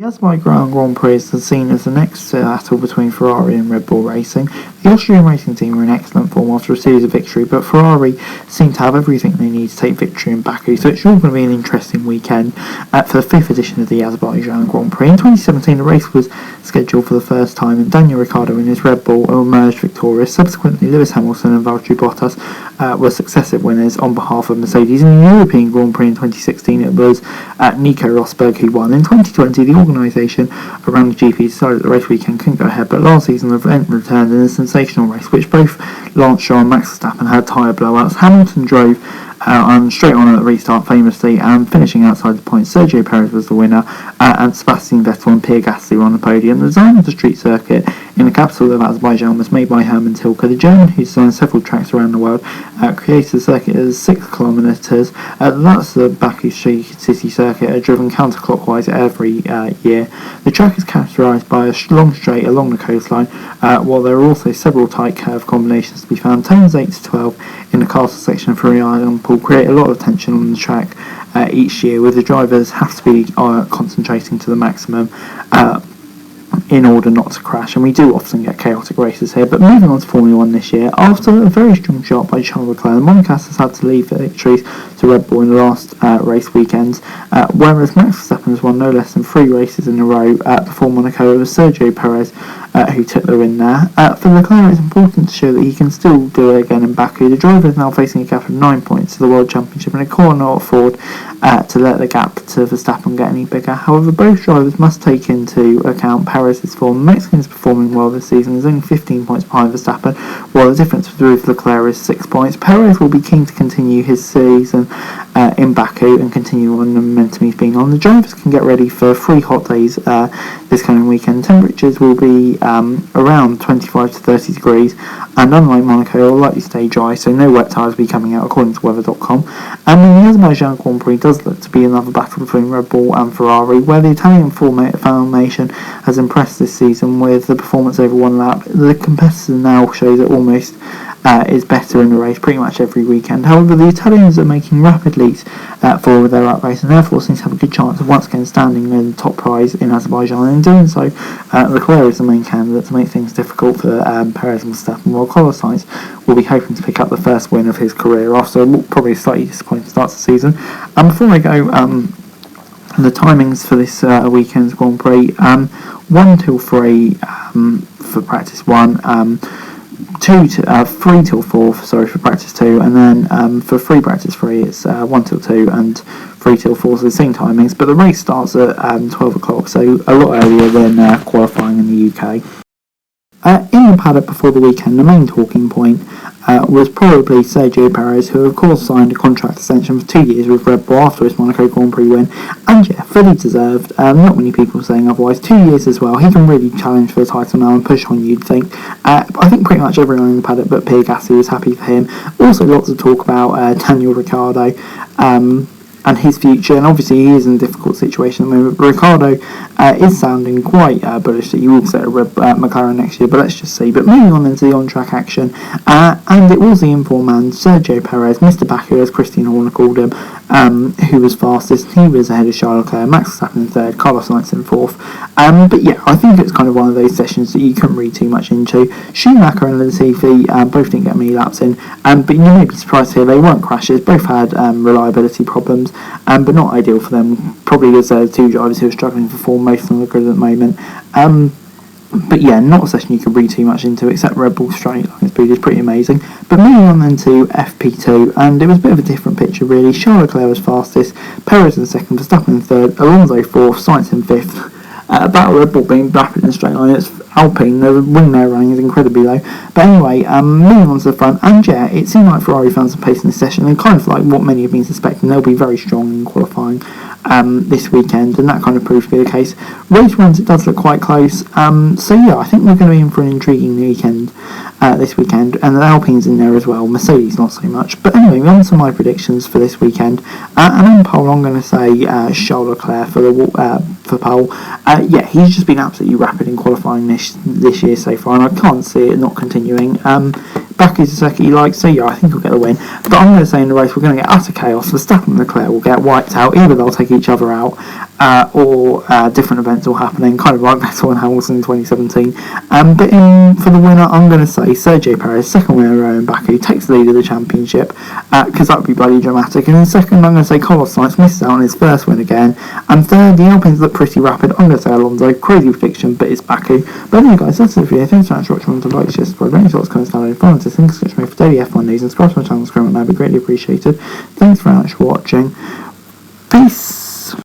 The Azerbaijan Grand Prix is seen as the next battle between Ferrari and Red Bull Racing. The Austrian racing team are in excellent form after a series of victory, but Ferrari seem to have everything they need to take victory in Baku, so it's sure going to be an interesting weekend for the 5th edition of the Azerbaijan Grand Prix. In 2017, the race was scheduled for the first time, and Daniel Ricciardo and his Red Bull emerged victorious. Subsequently, Lewis Hamilton and Valtteri Bottas were successive winners on behalf of Mercedes. In the European Grand Prix in 2016, it was Nico Rosberg who won. In 2020, the organisation around the GP decided that the race weekend couldn't go ahead, but last season the event returned in a sensational race, which both Lance Stroll and Max Verstappen had tyre blowouts. Hamilton drove straight on at the restart famously, and finishing outside the points. Sergio Perez was the winner, and Sebastian Vettel and Pierre Gasly were on the podium. The design of the street circuit in the capital of Azerbaijan was made by Hermann Tilke, the German who designed several tracks around the world. Created the circuit as 6 kilometres. That's the Baku city circuit, driven counterclockwise every year. The track is characterised by a long straight along the coastline, while there are also several tight curve combinations to be found. Turns 8 to 12 in the castle section for the island pool create a lot of tension on the track each year, where the drivers have to be concentrating to the maximum in order not to crash, and we do often get chaotic races here. But moving on to Formula 1 this year, after a very strong shot by Charles Leclerc, the Monegasques had to leave the victories to Red Bull in the last race weekends, whereas Max Verstappen has won no less than 3 races in a row before Monaco. It was Sergio Perez who took the win there. For Leclerc, it's important to show that he can still do it again in Baku. The driver is now facing a gap of 9 points to the World Championship, and it cannot afford to let the gap to Verstappen get any bigger. However, both drivers must take into account Perez's form. The Mexican is performing well this season. There's only 15 points behind Verstappen, while the difference with Leclerc is 6 points. Perez will be keen to continue his season in Baku and continue on the momentum he's been on. The drivers can get ready for 3 hot days this coming weekend. Temperatures will be around 25 to 30 degrees, and unlike Monaco, it will likely stay dry, so no wet tyres will be coming out according to weather.com. And the Azerbaijan Grand Prix does look to be another battle between Red Bull and Ferrari, where the Italian formation has impressed this season with the performance over one lap. The competitor now shows it almost is better in the race pretty much every weekend. However, the Italians are making rapid leaps forward with their lap race, and therefore seem to have a good chance of once again standing in the top prize in Azerbaijan. And in doing so, Leclerc is the main candidate to make things difficult for Perez and Verstappen, while Carlos Sainz will be hoping to pick up the first win of his career after probably a slightly disappointing start to the season. And before I go, the timings for this weekend's Grand Prix: 1 till 3 for practice 1. 3 till 4 for practice 2, and then for free practice 3 it's 1 till 2 and 3 till 4, so the same timings, but the race starts at 12 o'clock, so a lot earlier than qualifying in the UK. In the paddock before the weekend, the main talking point was probably Sergio Perez, who of course signed a contract extension for 2 years with Red Bull after his Monaco Grand Prix win, and yeah, fully deserved. Not many people saying otherwise. 2 years as well. He can really challenge for the title now and push on, you'd think. I think pretty much everyone in the paddock but Pierre Gasly was happy for him. Also lots of talk about Daniel Ricciardo and his future, and obviously he is in a difficult situation at the moment. But Ricciardo is sounding quite bullish that he will set a McLaren next year, but let's just see. But moving on into the on-track action, and it was the informed man, Sergio Perez, Mr. Baku as Christian Horner called him, who was fastest. He was ahead of Charles Leclerc, Max Verstappen in 3rd, Carlos Sainz in 4th. But yeah, I think it's kind of one of those sessions that you couldn't read too much into. Schumacher and Latifi both didn't get many laps in, but you may be surprised here, they weren't crashes. Both had reliability problems, but not ideal for them. Probably as 2 drivers who are struggling for form most on the grid at the moment. But yeah, not a session you could read too much into, except Red Bull straight line speed is pretty amazing. But moving on then to FP2, and it was a bit of a different picture really. Charles Leclerc was fastest, Perez in 2nd, Verstappen in 3rd, Alonso 4th, Sainz in 5th. About Red Bull being rapid in straight line, it's Alpine, the wing there running is incredibly low. But anyway, moving on to the front, and yeah, it seemed like Ferrari found some pace in this session, and kind of like what many have been suspecting, they'll be very strong in qualifying this weekend, and that kind of proved to be the case. Race runs, it does look quite close, so yeah, I think we're going to be in for an intriguing weekend this weekend, and the Alpine's in there as well, Mercedes not so much. But anyway, on to my predictions for this weekend, and on pole I'm going to say Charles Leclerc for pole. Yeah, he's just been absolutely rapid in qualifying this year so far, and I can't see it not continuing. Baku's the circuit he likes, so yeah, I think he'll get the win. But I'm going to say in the race we're going to get utter chaos. Verstappen and Leclerc will get wiped out. Either they'll take each other out, or different events all happening, kind of like Vettel and Hamilton in 2017. But for the winner, I'm going to say Sergio Perez, second winner in Baku, takes the lead of the championship, because that would be bloody dramatic. And in second, I'm going to say Carlos Sainz misses out on his first win again. And third, the Alpines look pretty rapid. I'm going to say Alonso, crazy prediction, but it's Baku. But anyway, guys, that's it for you. Thanks so much for watching. Remember to like, share, subscribe, any thoughts, comments down below. Follow us to think, sketch me for daily F1 news, and subscribe to my channel, and that'd be greatly appreciated. Thanks very much for watching. Peace.